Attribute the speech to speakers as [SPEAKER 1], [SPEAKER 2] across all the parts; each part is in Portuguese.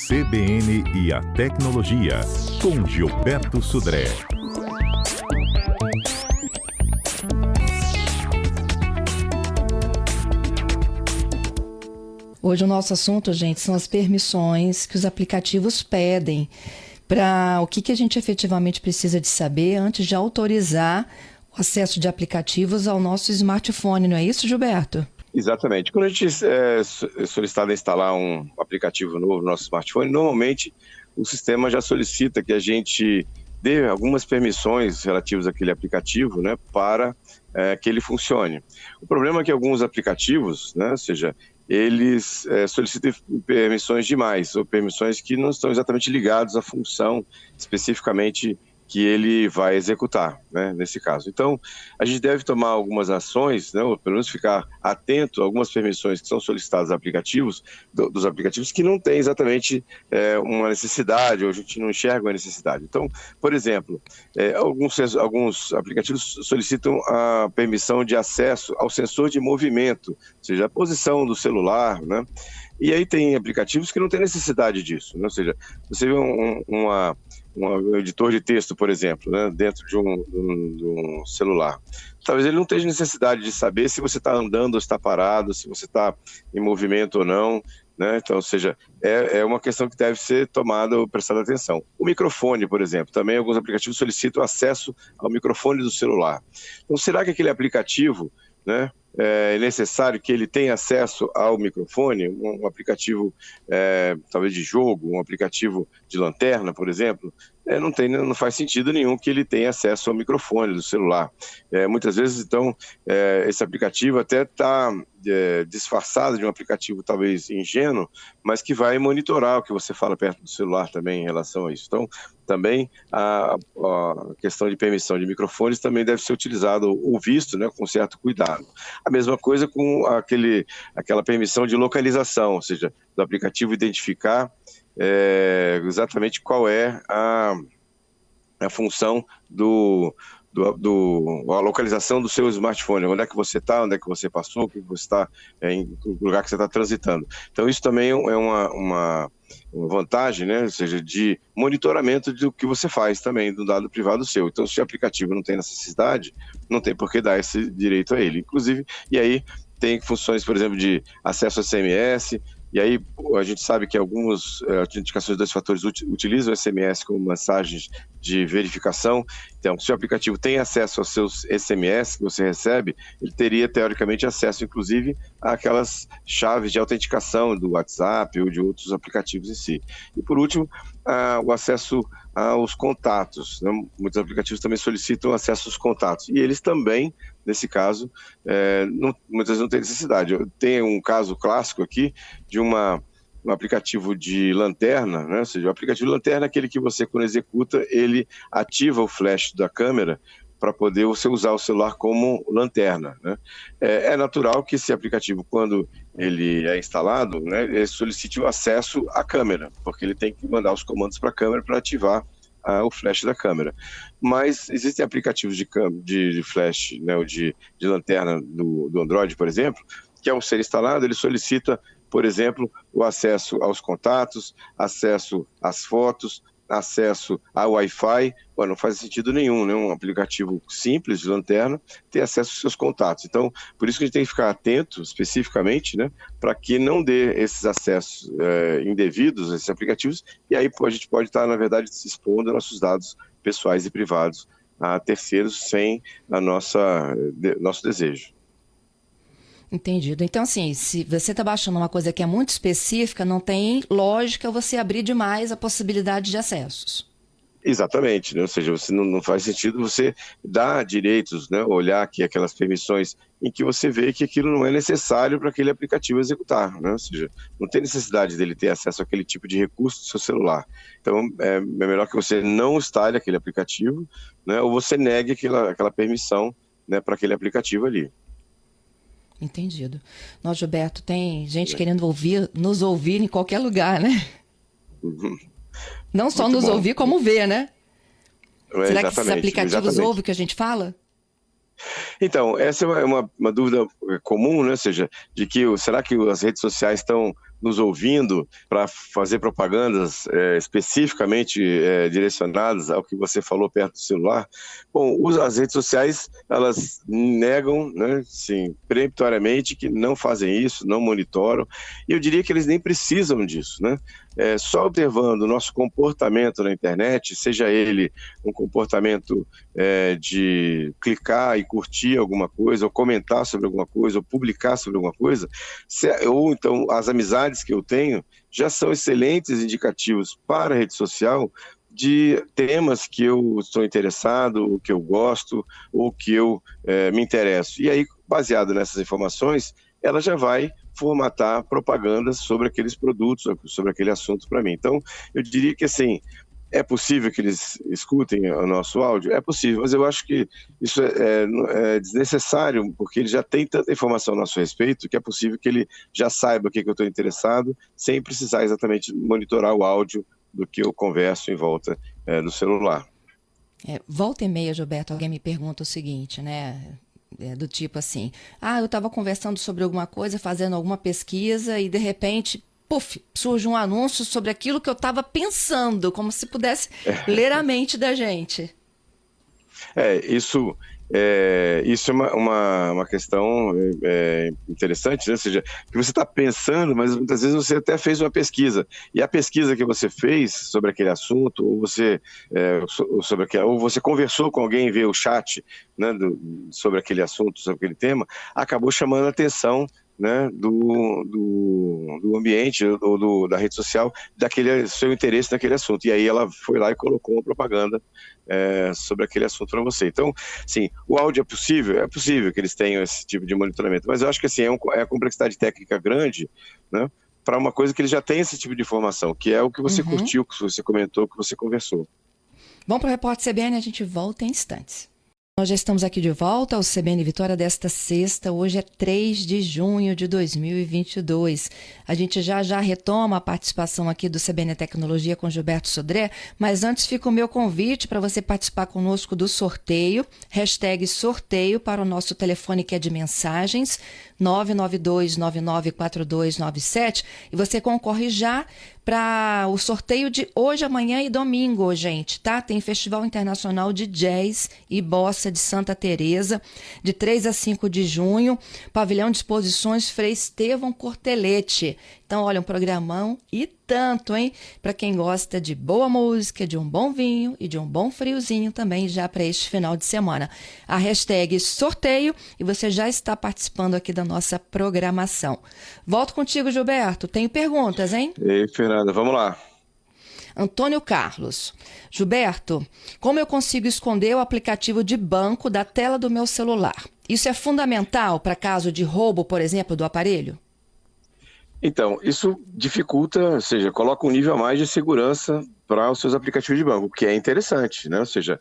[SPEAKER 1] CBN e a Tecnologia, com Gilberto Sudré.
[SPEAKER 2] Hoje o nosso assunto, gente, são as permissões que os aplicativos pedem para o que a gente efetivamente precisa de saber antes de autorizar o acesso de aplicativos ao nosso smartphone, não é isso, Gilberto?
[SPEAKER 3] Exatamente. Quando a gente é solicitado a instalar um aplicativo novo no nosso smartphone, normalmente o sistema já solicita que a gente dê algumas permissões relativas àquele aplicativo, né, para que ele funcione. O problema é que alguns aplicativos, né, ou seja, eles solicitam permissões demais, ou permissões que não estão exatamente ligadas à função especificamente que ele vai executar, né, nesse caso. Então, a gente deve tomar algumas ações, né, ou pelo menos ficar atento a algumas permissões que são solicitadas a aplicativos, dos aplicativos que não têm exatamente uma necessidade, ou a gente não enxerga a necessidade. Então, por exemplo, alguns aplicativos solicitam a permissão de acesso ao sensor de movimento, ou seja, a posição do celular, né? E aí tem aplicativos que não têm necessidade disso, né? Ou seja, você vê um editor de texto, por exemplo, né, dentro de um celular. Talvez ele não tenha necessidade de saber se você está andando ou está parado, se você está em movimento ou não, né? Então, ou seja, é uma questão que deve ser tomada ou prestada atenção. O microfone, por exemplo, também alguns aplicativos solicitam acesso ao microfone do celular. Então, será que aquele aplicativo, né, é necessário que ele tenha acesso ao microfone, um aplicativo talvez de jogo, um aplicativo de lanterna, por exemplo? Não faz sentido nenhum que ele tenha acesso ao microfone do celular. Muitas vezes, então, esse aplicativo até está disfarçado de um aplicativo talvez ingênuo, mas que vai monitorar o que você fala perto do celular também em relação a isso. Então, também a questão de permissão de microfones também deve ser utilizado ou visto, né, com certo cuidado. A mesma coisa com aquela permissão de localização, ou seja, do aplicativo identificar exatamente qual é a função a localização do seu smartphone, onde é que você está, onde é que você passou, o que você está, em lugar que você está transitando. Então isso também é uma vantagem, né? Ou seja, de monitoramento do que você faz também, do dado privado seu. Então se o aplicativo não tem necessidade, não tem por que dar esse direito a ele. Inclusive, e aí tem funções, por exemplo, de acesso a SMS. E aí a gente sabe que algumas autenticações de dois fatores utilizam o SMS como mensagens de verificação. Então, se o aplicativo tem acesso aos seus SMS que você recebe, ele teria, teoricamente, acesso, inclusive, àquelas chaves de autenticação do WhatsApp ou de outros aplicativos em si. E, por último, o acesso aos contatos, né? Muitos aplicativos também solicitam acesso aos contatos. E eles também, nesse caso, muitas vezes não têm necessidade. Eu tenho um caso clássico aqui de um aplicativo de lanterna, né? Ou seja, o aplicativo de lanterna é aquele que você, quando executa, ele ativa o flash da câmera para poder você usar o celular como lanterna, né? É natural que esse aplicativo, quando ele é instalado, né, ele solicite o acesso à câmera, porque ele tem que mandar os comandos para a câmera para ativar o flash da câmera. Mas existem aplicativos de flash, né, ou de lanterna do Android, por exemplo, que ao ser instalado, ele solicita, por exemplo, o acesso aos contatos, acesso às fotos, acesso ao Wi-Fi. Não faz sentido nenhum, né? Um aplicativo simples de lanterna ter acesso aos seus contatos. Então, por isso que a gente tem que ficar atento especificamente, né, para que não dê esses acessos indevidos a esses aplicativos, e aí a gente pode estar, na verdade, se expondo nossos dados pessoais e privados a terceiros sem nosso desejo.
[SPEAKER 2] Entendido. Então, assim, se você está baixando uma coisa que é muito específica, não tem lógica você abrir demais a possibilidade de acessos.
[SPEAKER 3] Exatamente, né? Ou seja, não faz sentido você dar direitos, né? Olhar aqui aquelas permissões em que você vê que aquilo não é necessário para aquele aplicativo executar, né? Ou seja, não tem necessidade dele ter acesso àquele tipo de recurso do seu celular. Então, é melhor que você não instale aquele aplicativo, né? Ou você negue aquela permissão, né, para aquele aplicativo ali.
[SPEAKER 2] Entendido. Nós, Gilberto, tem gente querendo nos ouvir em qualquer lugar, né?
[SPEAKER 3] Uhum.
[SPEAKER 2] Não só nos ouvir, como ver, né? Será que esses aplicativos ouvem o que a gente fala?
[SPEAKER 3] Então, essa é uma dúvida comum, né? Ou seja, de que será que as redes sociais estão nos ouvindo para fazer propagandas especificamente direcionadas ao que você falou perto do celular. Bom, as redes sociais, elas negam, né, sim, peremptoriamente que não fazem isso, não monitoram, e eu diria que eles nem precisam disso, né? Só observando o nosso comportamento na internet, seja ele um comportamento de clicar e curtir alguma coisa, ou comentar sobre alguma coisa, ou publicar sobre alguma coisa, ou então as amizades que eu tenho, já são excelentes indicativos para a rede social de temas que eu estou interessado, ou que eu gosto, ou que eu me interesso. E aí, baseado nessas informações, ela já vai formatar propagandas sobre aqueles produtos, sobre aquele assunto para mim. Então, eu diria que assim, é possível que eles escutem o nosso áudio? É possível, mas eu acho que isso é desnecessário, porque ele já tem tanta informação a nosso respeito que é possível que ele já saiba o que eu estou interessado, sem precisar exatamente monitorar o áudio do que eu converso em volta do celular.
[SPEAKER 2] Volta e meia, Gilberto, alguém me pergunta o seguinte, né? Do tipo assim, eu estava conversando sobre alguma coisa, fazendo alguma pesquisa e de repente, puf, surge um anúncio sobre aquilo que eu estava pensando, como se pudesse ler a mente da gente.
[SPEAKER 3] Isso é uma questão interessante, né? Ou seja, que você está pensando, mas muitas vezes você até fez uma pesquisa, e a pesquisa que você fez sobre aquele assunto, ou você conversou com alguém via o chat, né, sobre aquele assunto, sobre aquele tema, acabou chamando a atenção, né, do ambiente ou da rede social, daquele seu interesse naquele assunto. E aí ela foi lá e colocou uma propaganda sobre aquele assunto para você. Então, sim, o áudio é possível que eles tenham esse tipo de monitoramento, mas eu acho que assim, é a complexidade técnica grande, né, para uma coisa que ele já tem esse tipo de informação, que é o que você curtiu, o que você comentou, o que você conversou.
[SPEAKER 2] Vamos para o Repórter CBN, a gente volta em instantes. Nós já estamos aqui de volta ao CBN Vitória desta sexta. Hoje é 3 de junho de 2022. A gente já retoma a participação aqui do CBN Tecnologia com Gilberto Sodré, mas antes fica o meu convite para você participar conosco do sorteio, #sorteio para o nosso telefone que é de mensagens, 992994297, e você concorre já para o sorteio de hoje, amanhã e domingo, gente, tá? Tem Festival Internacional de Jazz e Bossa de Santa Teresa, de 3 a 5 de junho, pavilhão de exposições Frei Estevão Cortelete. Então, olha, um programão e tanto, hein? Para quem gosta de boa música, de um bom vinho e de um bom friozinho também já para este final de semana. A #sorteio e você já está participando aqui da nossa programação. Volto contigo, Gilberto. Tenho perguntas, hein?
[SPEAKER 3] Ei, Fernanda, vamos lá.
[SPEAKER 2] Antônio Carlos. Gilberto, como eu consigo esconder o aplicativo de banco da tela do meu celular? Isso é fundamental para caso de roubo, por exemplo, do aparelho?
[SPEAKER 3] Então, isso dificulta, ou seja, coloca um nível a mais de segurança para os seus aplicativos de banco, o que é interessante, né? Ou seja,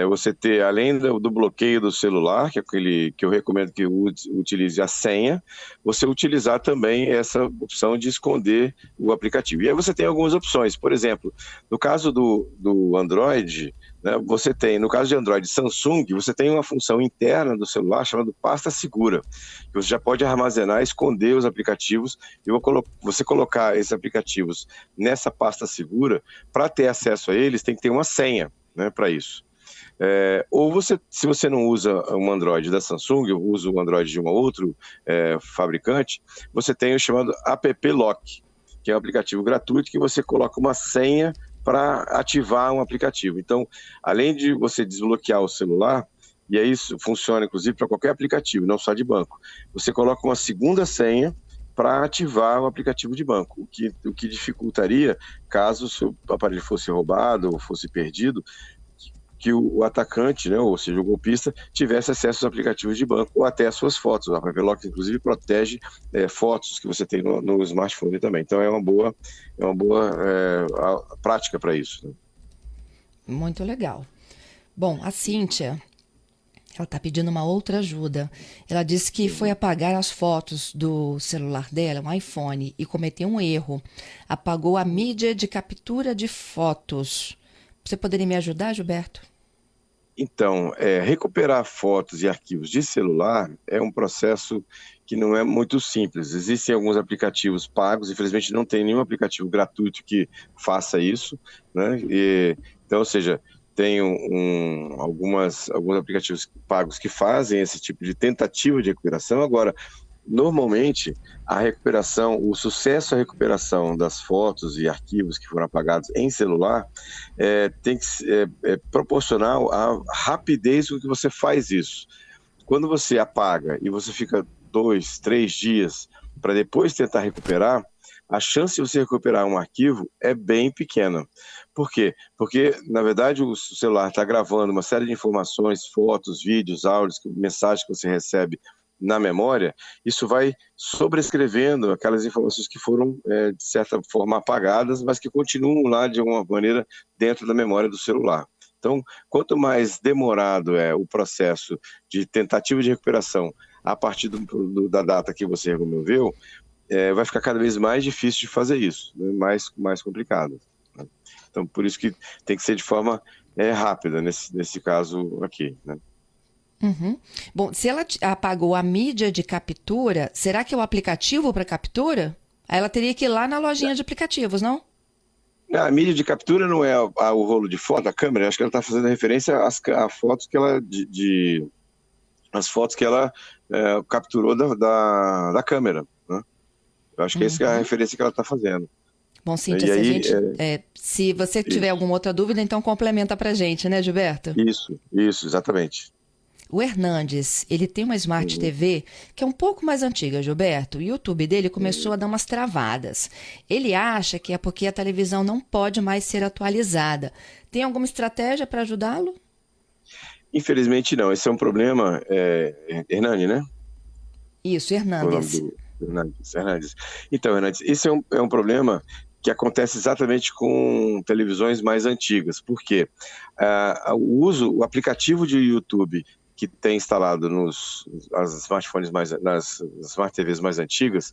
[SPEAKER 3] você ter, além do bloqueio do celular, que é aquele que eu recomendo que utilize a senha, você utilizar também essa opção de esconder o aplicativo. E aí você tem algumas opções, por exemplo, no caso do Android, né, você tem, no caso de Android e Samsung, você tem uma função interna do celular chamada pasta segura, que você já pode armazenar e esconder os aplicativos, e você colocar esses aplicativos nessa pasta segura. Para ter acesso a eles, tem que ter uma senha, né, para isso. Ou se você não usa um Android da Samsung, ou usa um Android de um outro fabricante, você tem o chamado App Lock, que é um aplicativo gratuito que você coloca uma senha para ativar um aplicativo. Então, além de você desbloquear o celular, e aí isso funciona inclusive para qualquer aplicativo, não só de banco, você coloca uma segunda senha para ativar o aplicativo de banco, o que dificultaria, caso o seu aparelho fosse roubado ou fosse perdido, que o atacante, né, ou seja, o golpista, tivesse acesso aos aplicativos de banco ou até às suas fotos. A App inclusive, protege fotos que você tem no smartphone também. Então, é uma boa prática para isso, né?
[SPEAKER 2] Muito legal. Bom, a Cíntia, ela está pedindo uma outra ajuda. Ela disse que foi apagar as fotos do celular dela, um iPhone, e cometeu um erro. Apagou a mídia de captura de fotos. Você poderia me ajudar, Gilberto?
[SPEAKER 3] Então, recuperar fotos e arquivos de celular é um processo que não é muito simples. Existem alguns aplicativos pagos, infelizmente não tem nenhum aplicativo gratuito que faça isso, né? Então, ou seja, tem alguns aplicativos pagos que fazem esse tipo de tentativa de recuperação. Agora, normalmente, a recuperação, o sucesso à recuperação das fotos e arquivos que foram apagados em celular tem que ser proporcional à rapidez com que você faz isso. Quando você apaga e você fica 2, 3 dias para depois tentar recuperar, a chance de você recuperar um arquivo é bem pequena. Por quê? Porque, na verdade, o celular está gravando uma série de informações, fotos, vídeos, áudios, mensagens que você recebe na memória. Isso vai sobrescrevendo aquelas informações que foram, de certa forma, apagadas, mas que continuam lá, de alguma maneira, dentro da memória do celular. Então, quanto mais demorado é o processo de tentativa de recuperação a partir da data que você removeu, vai ficar cada vez mais difícil de fazer isso, né? mais complicado. Né? Então, por isso que tem que ser de forma rápida, nesse caso aqui, né?
[SPEAKER 2] Uhum. Bom, se ela apagou a mídia de captura, será que é o aplicativo para captura? Aí ela teria que ir lá na lojinha de aplicativos, não?
[SPEAKER 3] A mídia de captura não é o rolo de foto, a câmera. Acho que ela está fazendo referência às fotos que ela as fotos que ela capturou da câmera, né? Eu acho que essa é a referência que ela está fazendo.
[SPEAKER 2] Bom, Cíntia, se você tiver alguma outra dúvida, então complementa para a gente, né, Gilberto?
[SPEAKER 3] Isso, exatamente.
[SPEAKER 2] O Hernandes, ele tem uma Smart TV que é um pouco mais antiga, Gilberto. O YouTube dele começou a dar umas travadas. Ele acha que é porque a televisão não pode mais ser atualizada. Tem alguma estratégia para ajudá-lo?
[SPEAKER 3] Infelizmente não. Esse é um problema, Hernandes, né?
[SPEAKER 2] Isso, Hernandes.
[SPEAKER 3] Hernandes. Então, Hernandes, esse é um problema que acontece exatamente com televisões mais antigas. Por quê? O aplicativo de YouTube que tem instalado nas Smart TVs mais antigas,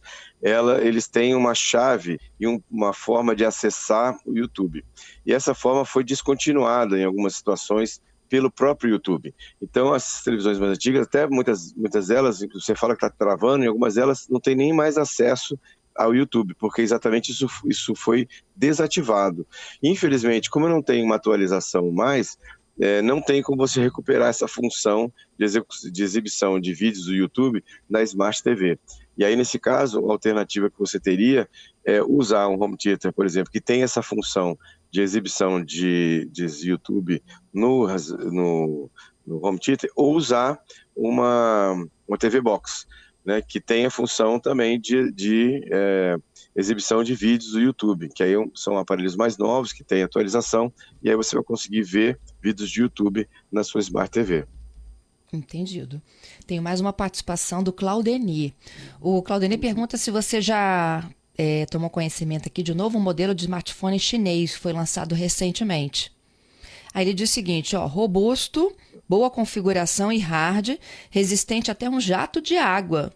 [SPEAKER 3] eles têm uma chave e uma forma de acessar o YouTube. E essa forma foi descontinuada em algumas situações pelo próprio YouTube. Então, as televisões mais antigas, até muitas delas, você fala que está travando, e algumas delas não tem nem mais acesso ao YouTube, porque exatamente isso foi desativado. Infelizmente, como não tem uma atualização mais, não tem como você recuperar essa função de exibição de vídeos do YouTube na Smart TV. E aí, nesse caso, a alternativa que você teria é usar um home theater, por exemplo, que tem essa função de exibição de YouTube no home theater, ou usar uma TV Box, né, que tem a função também de exibição de vídeos do YouTube, que aí são aparelhos mais novos, que tem atualização, e aí você vai conseguir ver vídeos de YouTube na sua Smart TV.
[SPEAKER 2] Entendido. Tenho mais uma participação do Claudeni. O Claudeni pergunta se você já tomou conhecimento aqui de um novo modelo de smartphone chinês que foi lançado recentemente. Aí ele diz o seguinte, robusto, boa configuração e hard, resistente até um jato de água.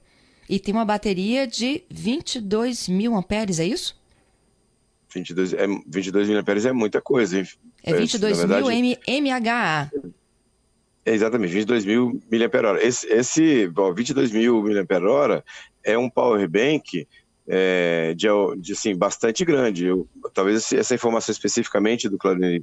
[SPEAKER 2] E tem uma bateria de 22.000 amperes, é isso?
[SPEAKER 3] 22 mil amperes é muita coisa, hein?
[SPEAKER 2] É 22.000 mAh.
[SPEAKER 3] Exatamente, 22.000 mAh. Esse 22.000 mAh é um power bank assim, bastante grande. Talvez essa informação especificamente do Claudinei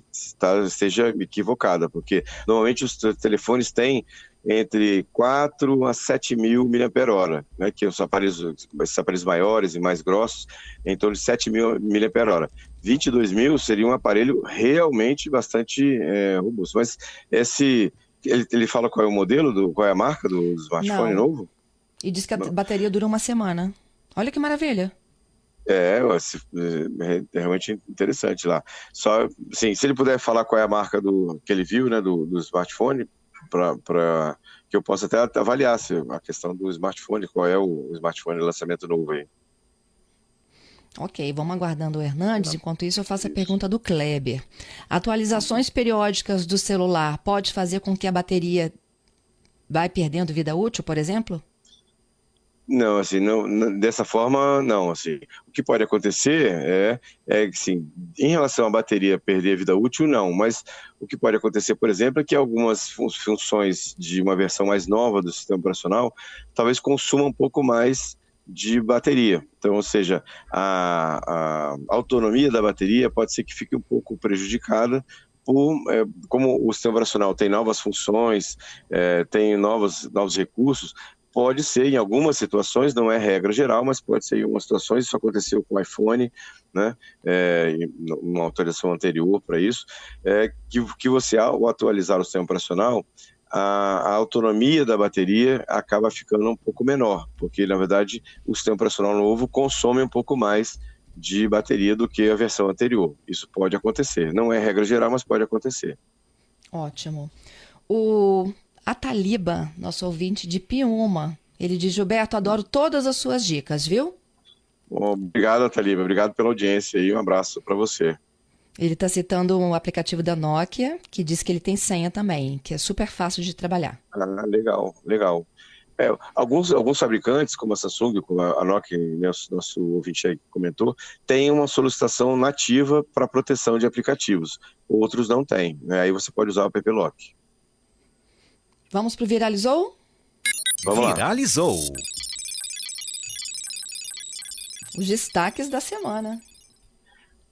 [SPEAKER 3] esteja equivocada, porque normalmente os telefones têm entre 4 a 7 mil mAh, né, que são esses aparelhos maiores e mais grossos, em torno de 7 mil mAh. 22 mil seria um aparelho realmente bastante robusto. Mas ele fala qual é o modelo, qual é a marca do smartphone novo?
[SPEAKER 2] E diz que a bateria dura uma semana. Olha que maravilha.
[SPEAKER 3] É realmente interessante lá. Só, assim, se ele puder falar qual é a marca que ele viu, né, do smartphone, para que eu possa até avaliar a questão do smartphone, qual é o smartphone de lançamento novo aí.
[SPEAKER 2] Ok, vamos aguardando o Hernandes. Enquanto isso, eu faço a pergunta do Kleber. Atualizações periódicas do celular pode fazer com que a bateria vai perdendo vida útil, por exemplo?
[SPEAKER 3] Não, assim, dessa forma, não, assim, o que pode acontecer assim, em relação à bateria perder a vida útil, não, mas o que pode acontecer, por exemplo, é que algumas funções de uma versão mais nova do sistema operacional talvez consumam um pouco mais de bateria. Então, ou seja, a autonomia da bateria pode ser que fique um pouco prejudicada como o sistema operacional tem novas funções, tem novos recursos. Pode ser em algumas situações, não é regra geral, mas pode ser em algumas situações. Isso aconteceu com o iPhone, né? Uma atualização anterior para isso, que você, ao atualizar o sistema operacional, a autonomia da bateria acaba ficando um pouco menor, porque, na verdade, o sistema operacional novo consome um pouco mais de bateria do que a versão anterior. Isso pode acontecer. Não é regra geral, mas pode acontecer.
[SPEAKER 2] Ótimo. A Taliba, nosso ouvinte de Piúma, ele diz: Gilberto, adoro todas as suas dicas, viu?
[SPEAKER 3] Obrigado, Taliba. Obrigado pela audiência e um abraço para você.
[SPEAKER 2] Ele está citando um aplicativo da Nokia, que diz que ele tem senha também, que é super fácil de trabalhar.
[SPEAKER 3] Ah, legal, legal. Alguns fabricantes, como a Samsung, como a Nokia, nosso ouvinte aí comentou, têm uma solicitação nativa para proteção de aplicativos. Outros não têm, né? Aí você pode usar o App Lock.
[SPEAKER 2] Vamos pro Viralizou?
[SPEAKER 3] Vamos lá.
[SPEAKER 4] Viralizou.
[SPEAKER 2] Os destaques da semana.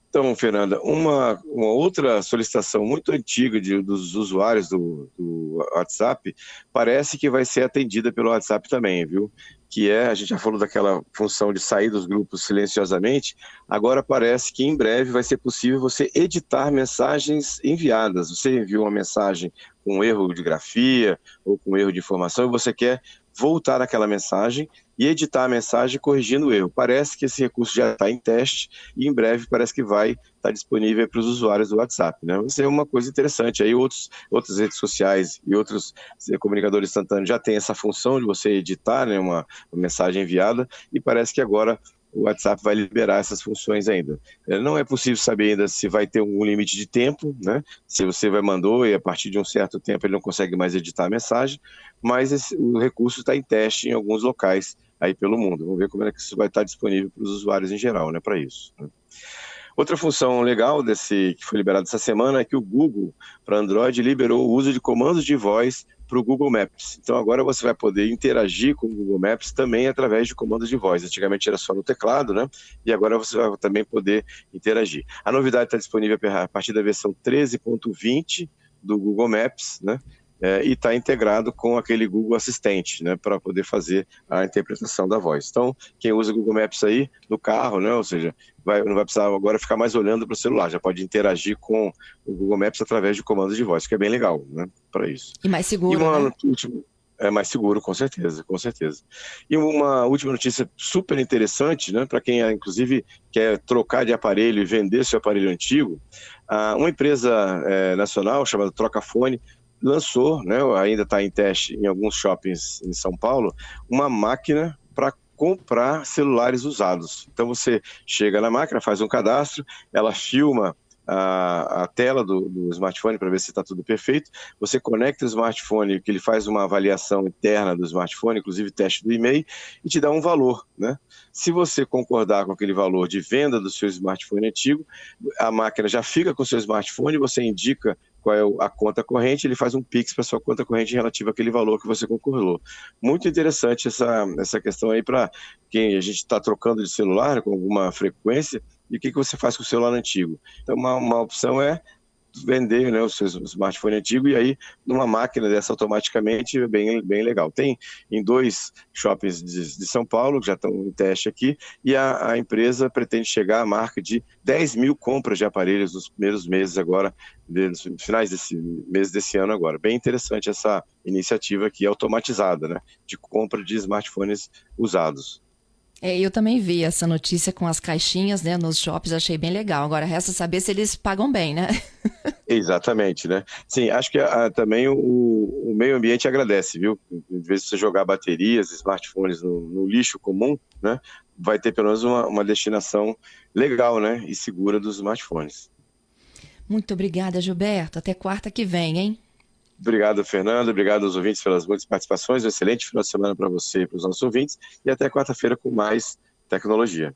[SPEAKER 3] Então, Fernanda, uma outra solicitação muito antiga dos usuários do WhatsApp parece que vai ser atendida pelo WhatsApp também, viu? A gente já falou daquela função de sair dos grupos silenciosamente, agora parece que em breve vai ser possível você editar mensagens enviadas. Você enviou uma mensagem com erro de grafia ou com erro de informação e você quer voltar naquela mensagem e editar a mensagem corrigindo o erro. Parece que esse recurso já está em teste e em breve parece que vai estar disponível para os usuários do WhatsApp, né? Isso é uma coisa interessante. Aí outras redes sociais e outros comunicadores instantâneos já têm essa função de você editar, né, uma mensagem enviada, e parece que agora o WhatsApp vai liberar essas funções ainda. Não é possível saber ainda se vai ter um limite de tempo, né? Se você mandou e a partir de um certo tempo ele não consegue mais editar a mensagem, mas o recurso está em teste em alguns locais aí pelo mundo. Vamos ver como é que isso vai estar disponível para os usuários em geral, né? Para isso, né? Outra função legal que foi liberada essa semana é que o Google, para Android, liberou o uso de comandos de voz para o Google Maps. Então agora você vai poder interagir com o Google Maps também através de comandos de voz. Antigamente era só no teclado, né? E agora você vai também poder interagir. A novidade está disponível a partir da versão 13.20 do Google Maps, né? E está integrado com aquele Google Assistente, né, para poder fazer a interpretação da voz. Então, quem usa o Google Maps aí no carro, né, ou seja, não vai precisar agora ficar mais olhando para o celular, já pode interagir com o Google Maps através de comandos de voz, que é bem legal, né, para isso.
[SPEAKER 2] E mais seguro, né?
[SPEAKER 3] É mais seguro, com certeza, com certeza. E uma última notícia super interessante, né, para quem, inclusive, quer trocar de aparelho e vender seu aparelho antigo, uma empresa nacional chamada Trocafone lançou, né, ainda está em teste em alguns shoppings em São Paulo, uma máquina para comprar celulares usados. Então você chega na máquina, faz um cadastro, ela filma a tela do smartphone para ver se está tudo perfeito, você conecta o smartphone, que ele faz uma avaliação interna do smartphone, inclusive teste do e-mail, e te dá um valor, né? Se você concordar com aquele valor de venda do seu smartphone antigo, a máquina já fica com o seu smartphone, você indica qual é a conta corrente, ele faz um Pix para sua conta corrente relativa àquele valor que você concordou. Muito interessante essa questão aí para quem a gente está trocando de celular com alguma frequência, e o que você faz com o celular antigo. Então, uma opção é vender, né, o seu smartphone antigo e aí numa máquina dessa automaticamente é bem legal. Tem em 2 shoppings de São Paulo, que já estão em teste aqui, e a empresa pretende chegar à marca de 10 mil compras de aparelhos nos primeiros meses agora, nos finais desse ano agora. Bem interessante essa iniciativa aqui automatizada, né, de compra de smartphones usados.
[SPEAKER 2] Eu também vi essa notícia com as caixinhas, né, nos shops, achei bem legal. Agora resta saber se eles pagam bem, né?
[SPEAKER 3] Exatamente, né? Sim, acho que também o meio ambiente agradece, viu? Em vez de você jogar baterias, smartphones no lixo comum, né? Vai ter pelo menos uma destinação legal, né? E segura dos smartphones.
[SPEAKER 2] Muito obrigada, Gilberto. Até quarta que vem, hein?
[SPEAKER 3] Obrigado, Fernando. Obrigado aos ouvintes pelas muitas participações. Um excelente final de semana para você e para os nossos ouvintes. E até quarta-feira com mais tecnologia.